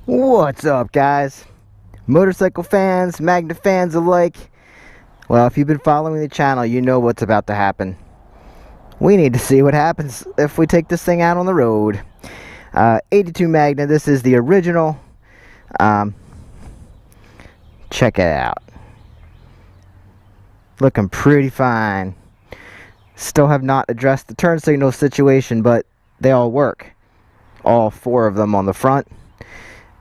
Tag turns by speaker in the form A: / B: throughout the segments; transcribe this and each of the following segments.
A: What's up, guys? Motorcycle fans, Magna fans alike. Well, if you've been following the channel, you know what's about to happen. We need to see what happens if we take this thing out on the road. 82 Magna, this is the original. Check it out. Looking pretty fine. Still have not addressed the turn signal situation, but they all work. All four of them on the front.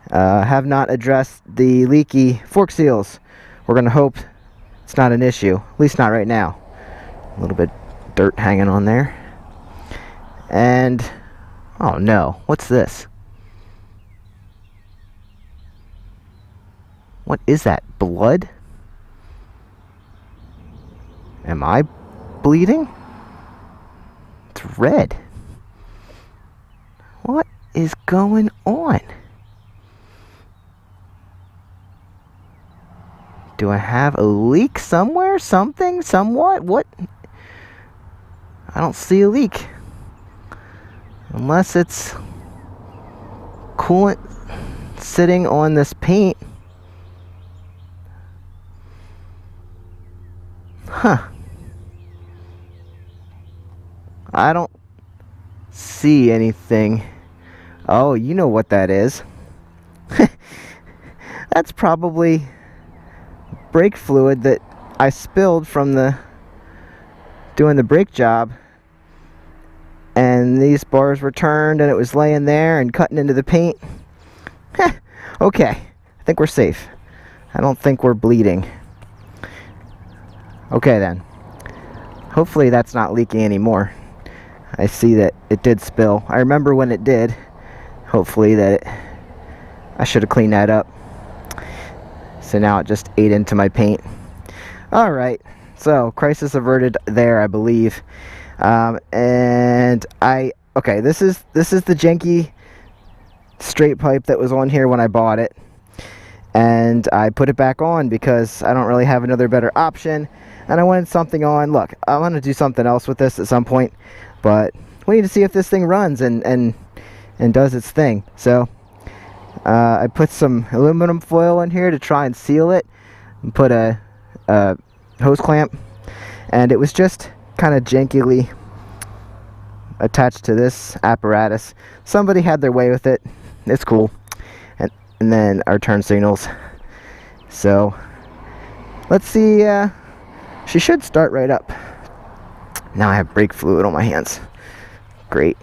A: Have not addressed the leaky fork seals. We're going to hope it's not an issue, at least not right now. A little bit dirt hanging on there. And, oh no, what's this? What is that, blood? Am I bleeding? It's red. What is going on? Do I have a leak somewhere? Something? Somewhat? What? I don't see a leak. Unless it's coolant sitting on this paint. Huh. I don't see anything. Oh, you know what that is. That's probably brake fluid that I spilled from doing the brake job, and these bars were turned and it was laying there and cutting into the paint. Okay, I think we're safe. I don't think we're bleeding. Okay then, hopefully that's not leaking anymore. I see that it did spill. I remember when it did. Hopefully I should have cleaned that up. So now it just ate into my paint. Alright, so crisis averted there, I believe. And okay, this is the janky straight pipe that was on here when I bought it. And I put it back on because I don't really have another better option. And I wanted something on. Look, I want to do something else with this at some point. But we need to see if this thing runs and does its thing. So I put some aluminum foil in here to try and seal it, and put a hose clamp, and it was just kind of jankily attached to this apparatus. Somebody had their way with it. It's cool. And then our turn signals. So let's see. She should start right up. Now I have brake fluid on my hands. Great.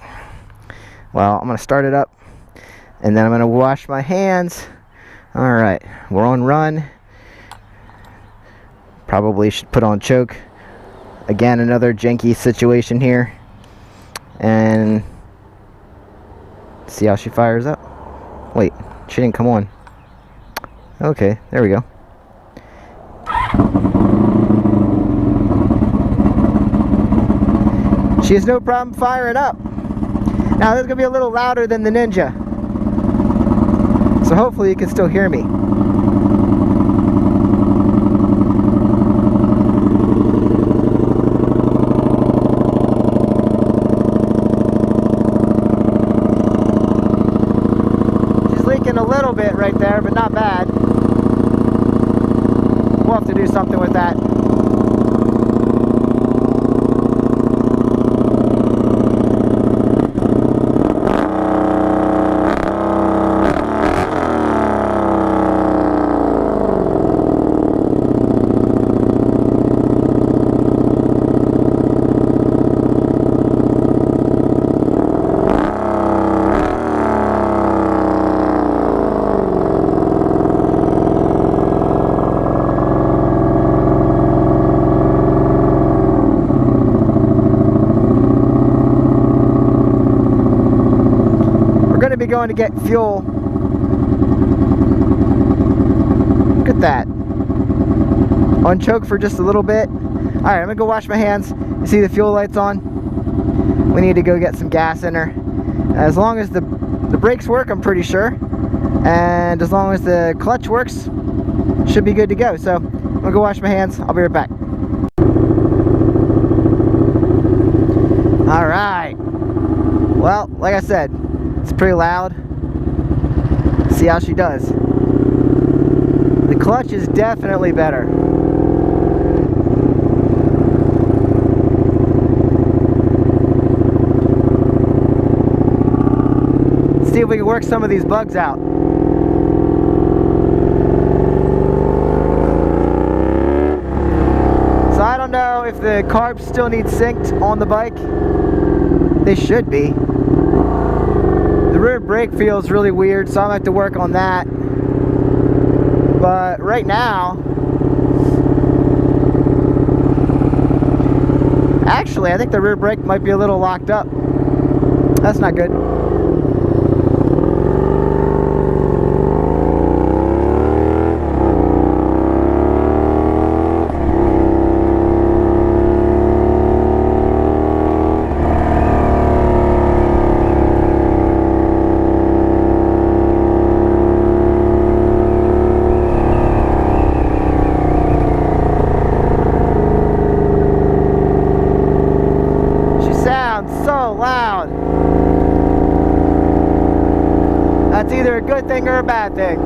A: Well, I'm going to start it up, and then I'm going to wash my hands. Alright, we're on run. Probably should put on choke. Again, another janky situation here. And see how she fires up. Wait, she didn't come on. Okay, there we go. She has no problem firing up. Now this is going to be a little louder than the Ninja, so hopefully you can still hear me. She's leaking a little bit right there, but not bad. We'll have to do something with that. Be going to get fuel. Look at that. On choke for just a little bit. Alright, I'm gonna go wash my hands. You see the fuel lights on? We need to go get some gas in her. As long as the brakes work, I'm pretty sure. And as long as the clutch works, should be good to go. So I'm gonna go wash my hands. I'll be right back. Alright. Well, like I said, it's pretty loud. see how she does. The clutch is definitely better. Let's see if we can work some of these bugs out. So I don't know if the carbs still need synced on the bike. They should be. The rear brake feels really weird, so I'm gonna have to work on that. But right now, actually, I think the rear brake might be a little locked up. That's not good. So loud. That's either a good thing or a bad thing.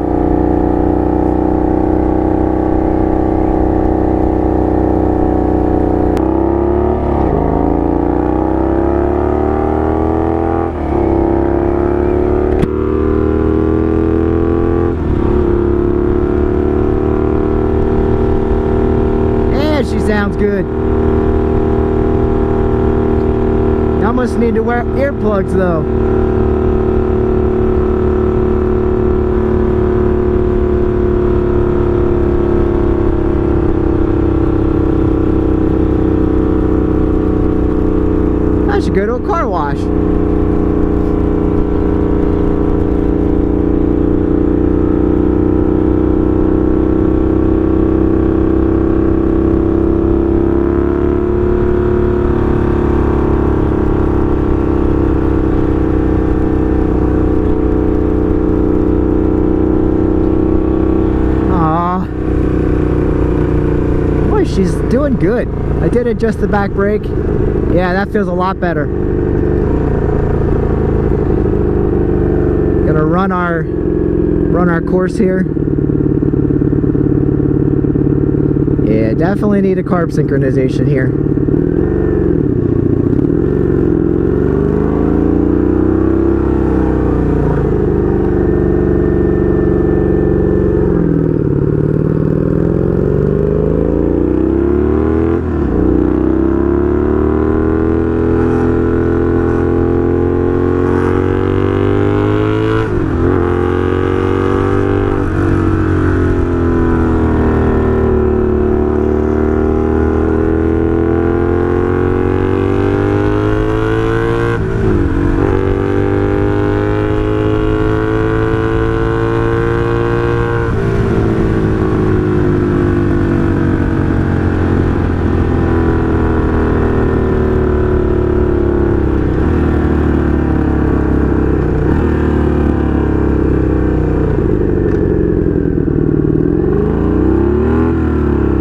A: And she sounds good. I must need to wear earplugs though. I should go to a car wash. She's doing good. I did adjust the back brake. Yeah, that feels a lot better. Gonna run our course here. Yeah, definitely need a carb synchronization here.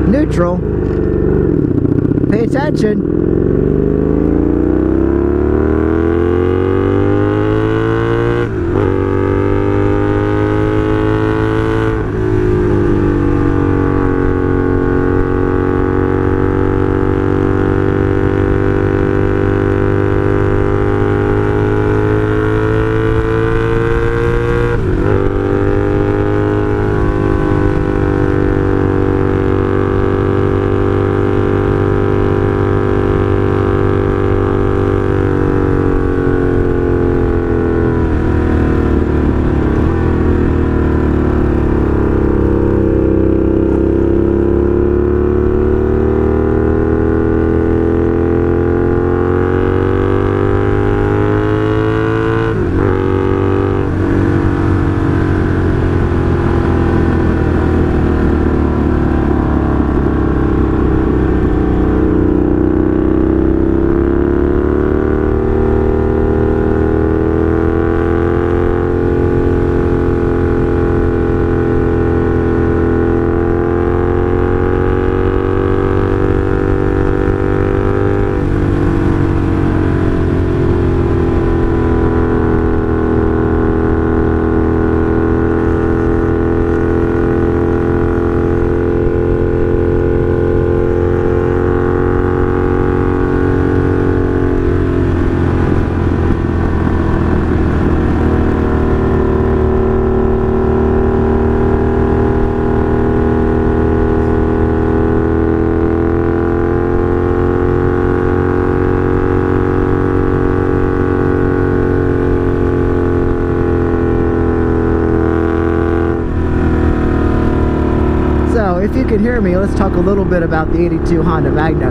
A: Neutral. Pay attention. if you can hear me, let's talk a little bit about the 82 Honda Magna.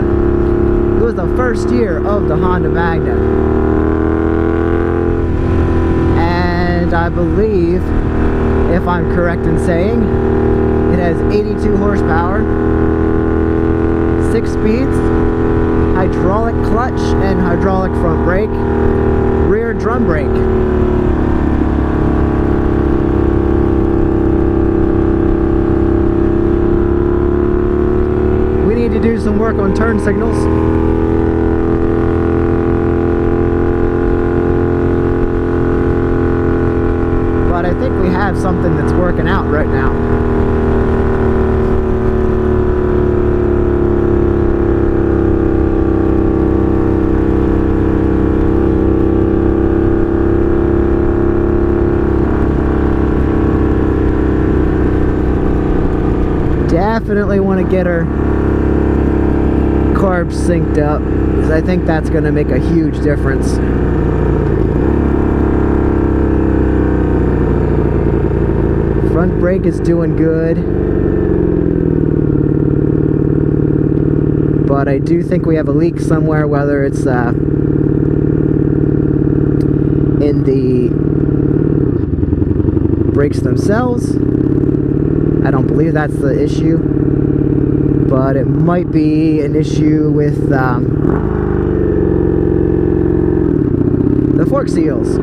A: It was the first year of the Honda Magna. And I believe, if I'm correct in saying, it has 82 horsepower, 6 speeds, hydraulic clutch and hydraulic front brake, rear drum brake. We need to do some work on turn signals. But I think we have something that's working out right now. Definitely want to get her carbs synced up, because I think that's going to make a huge difference. Front brake is doing good, but I do think we have a leak somewhere, whether it's in the brakes themselves. I don't believe that's the issue, but it might be an issue with the fork seals.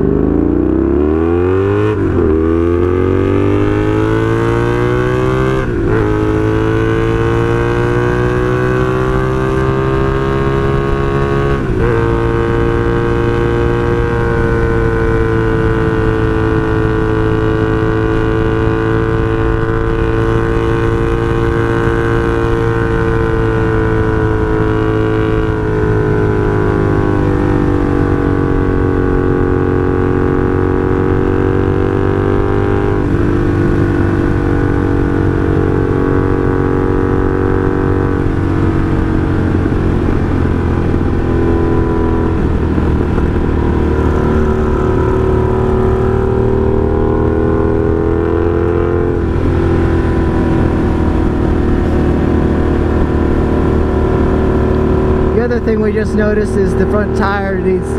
A: The other thing we just noticed is the front tire needs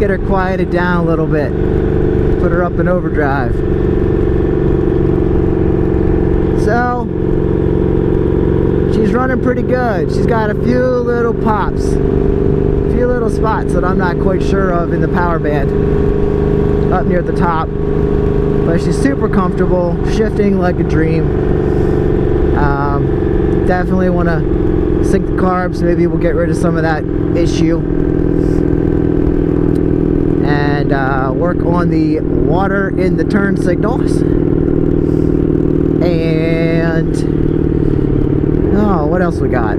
A: get her quieted down a little bit, put her up in overdrive. So she's running pretty good. She's got a few little pops, a few little spots that I'm not quite sure of in the power band up near the top, but she's super comfortable, shifting like a dream. Definitely want to sync the carbs. Maybe we'll get rid of some of that issue and work on the water in the turn signals. And oh, what else we got?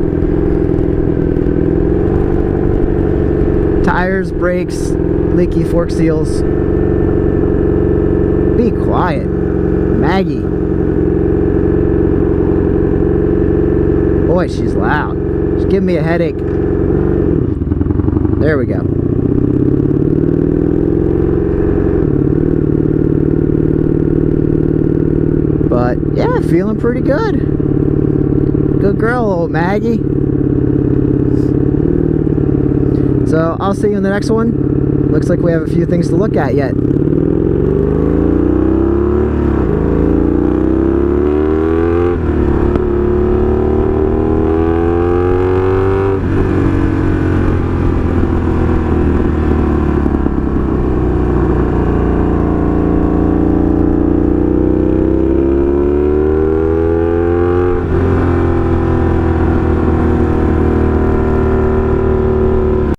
A: Tires, brakes, leaky fork seals. Be quiet, Maggie. Boy, she's loud. She's giving me a headache. There we go. But yeah, feeling pretty good. Good girl, old Maggie. So I'll see you in the next one. Looks like we have a few things to look at yet.